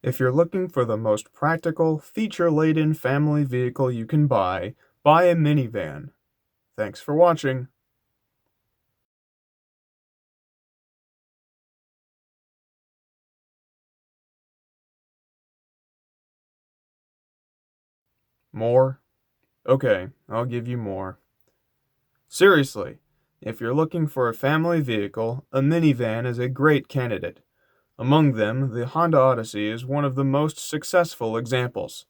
If you're looking for the most practical, feature-laden family vehicle you can buy a minivan. Thanks for watching. More? Okay, I'll give you more. Seriously, if you're looking for a family vehicle, a minivan is a great candidate. Among them, the Honda Odyssey is one of the most successful examples.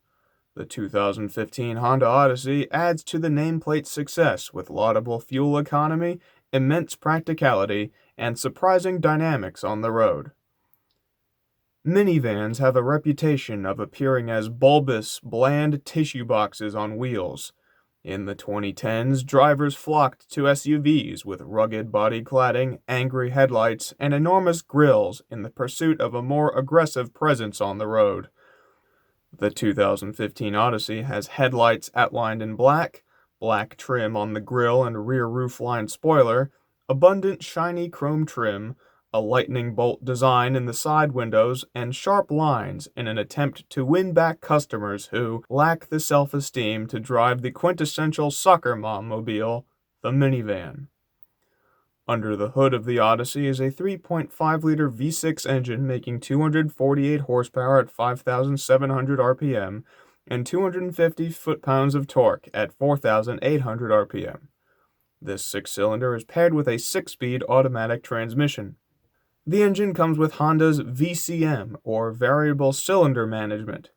The 2015 Honda Odyssey adds to the nameplate's success with laudable fuel economy, immense practicality, and surprising dynamics on the road. Minivans have a reputation of appearing as bulbous, bland tissue boxes on wheels. In the 2010s, drivers flocked to SUVs with rugged body cladding, angry headlights, and enormous grills in the pursuit of a more aggressive presence on the road. The 2015 Odyssey has headlights outlined in black, black trim on the grille and rear roofline spoiler, abundant shiny chrome trim, a lightning bolt design in the side windows, and sharp lines in an attempt to win back customers who lack the self-esteem to drive the quintessential soccer mom mobile, the minivan. Under the hood of the Odyssey is a 3.5-liter V6 engine making 248 horsepower at 5,700 RPM and 250 foot-pounds of torque at 4,800 RPM. This six-cylinder is paired with a 6-speed automatic transmission. The engine comes with Honda's VCM, or Variable Cylinder Management.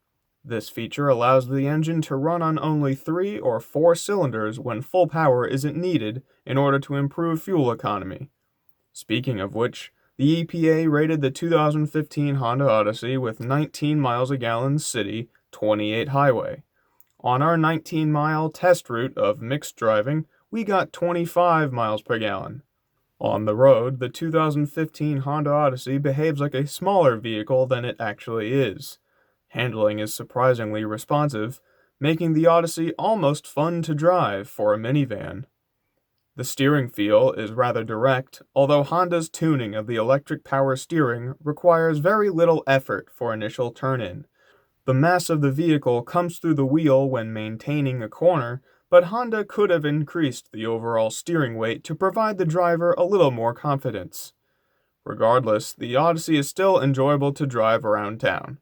This feature allows the engine to run on only 3 or 4 cylinders when full power isn't needed in order to improve fuel economy. Speaking of which, the EPA rated the 2015 Honda Odyssey with 19 miles a gallon city, 28 highway. On our 19-mile test route of mixed driving, we got 25 miles per gallon. On the road, the 2015 Honda Odyssey behaves like a smaller vehicle than it actually is. Handling is surprisingly responsive, making the Odyssey almost fun to drive for a minivan. The steering feel is rather direct, although Honda's tuning of the electric power steering requires very little effort for initial turn-in. The mass of the vehicle comes through the wheel when maintaining a corner, but Honda could have increased the overall steering weight to provide the driver a little more confidence. Regardless, the Odyssey is still enjoyable to drive around town.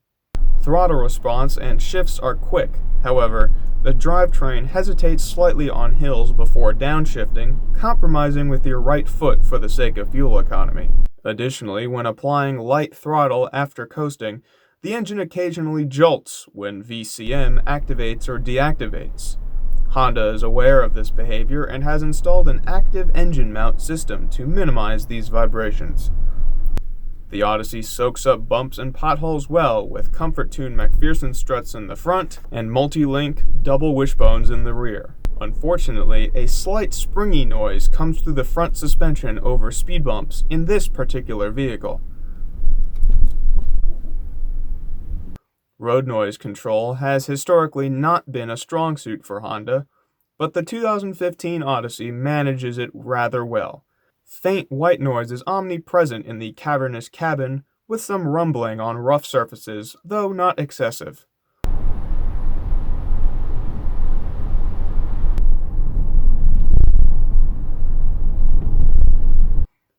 Throttle response and shifts are quick, however, the drivetrain hesitates slightly on hills before downshifting, compromising with your right foot for the sake of fuel economy. Additionally, when applying light throttle after coasting, the engine occasionally jolts when VCM activates or deactivates. Honda is aware of this behavior and has installed an active engine mount system to minimize these vibrations. The Odyssey soaks up bumps and potholes well with Comfort-Tune McPherson struts in the front and multi-link double wishbones in the rear. Unfortunately, a slight springy noise comes through the front suspension over speed bumps in this particular vehicle. Road noise control has historically not been a strong suit for Honda, but the 2015 Odyssey manages it rather well. Faint white noise is omnipresent in the cavernous cabin, with some rumbling on rough surfaces, though not excessive.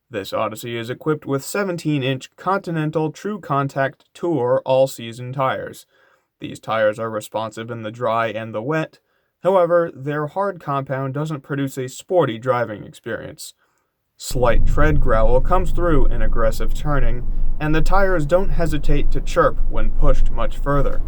This Odyssey is equipped with 17-inch Continental True Contact Tour all-season tires. These tires are responsive in the dry and the wet. However, their hard compound doesn't produce a sporty driving experience. Slight tread growl comes through in aggressive turning, and the tires don't hesitate to chirp when pushed much further.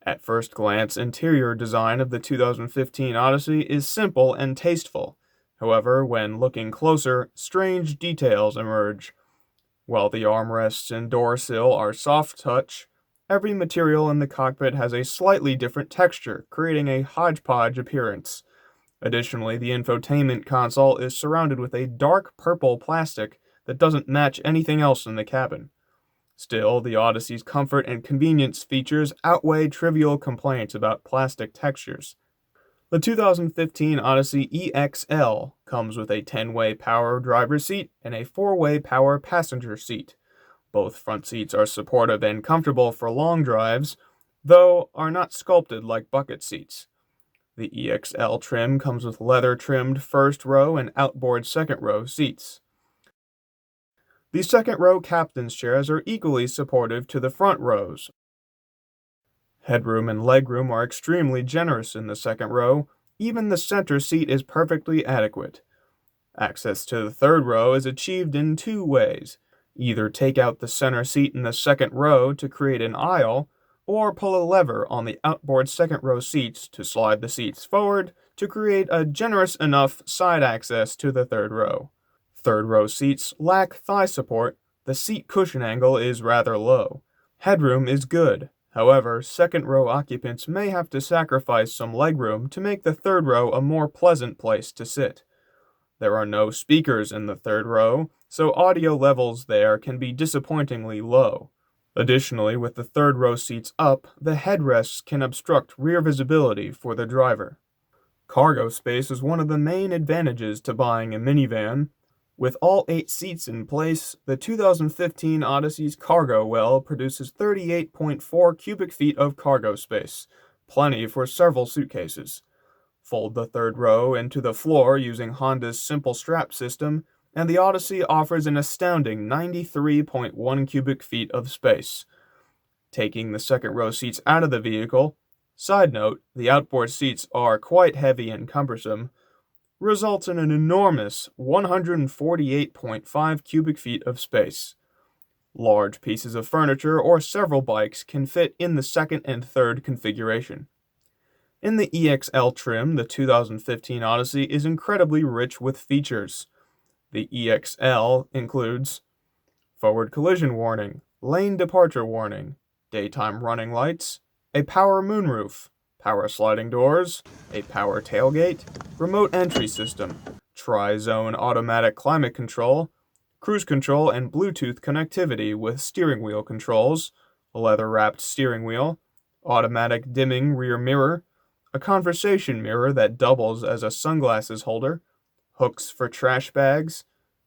At first glance, interior design of the 2015 Odyssey is simple and tasteful. However, when looking closer, strange details emerge. While the armrests and door sill are soft touch, every material in the cockpit has a slightly different texture, creating a hodgepodge appearance. Additionally, the infotainment console is surrounded with a dark purple plastic that doesn't match anything else in the cabin. Still, the Odyssey's comfort and convenience features outweigh trivial complaints about plastic textures. The 2015 Odyssey EX-L comes with a 10-way power driver's seat and a 4-way power passenger seat. Both front seats are supportive and comfortable for long drives, though are not sculpted like bucket seats. The EX-L trim comes with leather-trimmed first row and outboard second row seats. The second row captain's chairs are equally supportive to the front rows. Headroom and legroom are extremely generous in the second row. Even the center seat is perfectly adequate. Access to the third row is achieved in two ways. Either take out the center seat in the second row to create an aisle, or pull a lever on the outboard second row seats to slide the seats forward to create a generous enough side access to the third row. Third row seats lack thigh support. The seat cushion angle is rather low. Headroom is good. However, second row occupants may have to sacrifice some legroom to make the third row a more pleasant place to sit. There are no speakers in the third row, so audio levels there can be disappointingly low. Additionally, with the third row seats up, the headrests can obstruct rear visibility for the driver. Cargo space is one of the main advantages to buying a minivan. With all 8 seats in place, the 2015 Odyssey's cargo well produces 38.4 cubic feet of cargo space, plenty for several suitcases. Fold the third row into the floor using Honda's simple strap system, and the Odyssey offers an astounding 93.1 cubic feet of space. Taking the second row seats out of the vehicle, side note, the outboard seats are quite heavy and cumbersome, results in an enormous 148.5 cubic feet of space. Large pieces of furniture or several bikes can fit in the second and third configuration. In the EX-L trim, the 2015 Odyssey is incredibly rich with features. The EX-L includes forward collision warning, lane departure warning, daytime running lights, a power moonroof, power sliding doors, a power tailgate, remote entry system, tri-zone automatic climate control, cruise control and Bluetooth connectivity with steering wheel controls, a leather-wrapped steering wheel, automatic dimming rear mirror, a conversation mirror that doubles as a sunglasses holder, hooks for trash bags,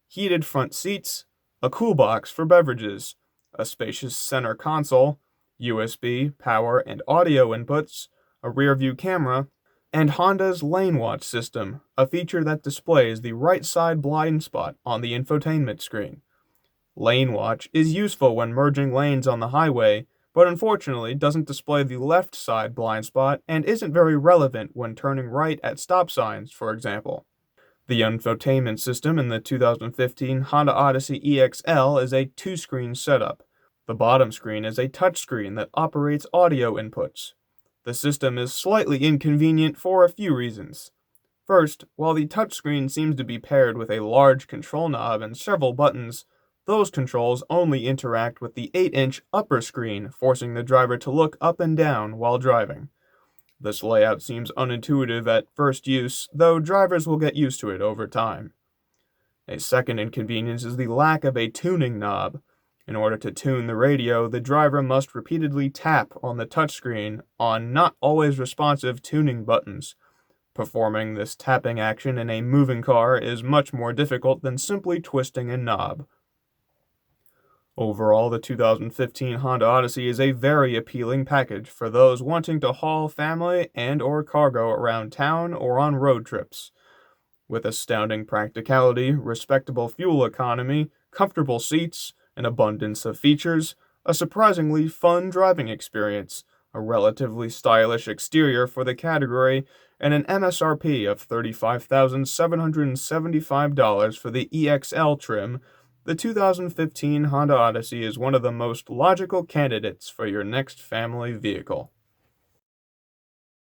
heated front seats, a cool box for beverages, a spacious center console, USB, power, and audio inputs, a rear-view camera, and Honda's Lane Watch system, a feature that displays the right side blind spot on the infotainment screen. Lane Watch is useful when merging lanes on the highway, but unfortunately doesn't display the left side blind spot and isn't very relevant when turning right at stop signs, for example. The infotainment system in the 2015 Honda Odyssey EX-L is a two-screen setup. The bottom screen is a touchscreen that operates audio inputs. The system is slightly inconvenient for a few reasons. First, while the touchscreen seems to be paired with a large control knob and several buttons, those controls only interact with the 8-inch upper screen, forcing the driver to look up and down while driving. This layout seems unintuitive at first use, though drivers will get used to it over time. A second inconvenience is the lack of a tuning knob. In order to tune the radio, the driver must repeatedly tap on the touchscreen on not always responsive tuning buttons. Performing this tapping action in a moving car is much more difficult than simply twisting a knob. Overall, the 2015 Honda Odyssey is a very appealing package for those wanting to haul family and/or cargo around town or on road trips. With astounding practicality, respectable fuel economy, comfortable seats, an abundance of features, a surprisingly fun driving experience, a relatively stylish exterior for the category, and an MSRP of $35,775 for the EX-L trim, the 2015 Honda Odyssey is one of the most logical candidates for your next family vehicle.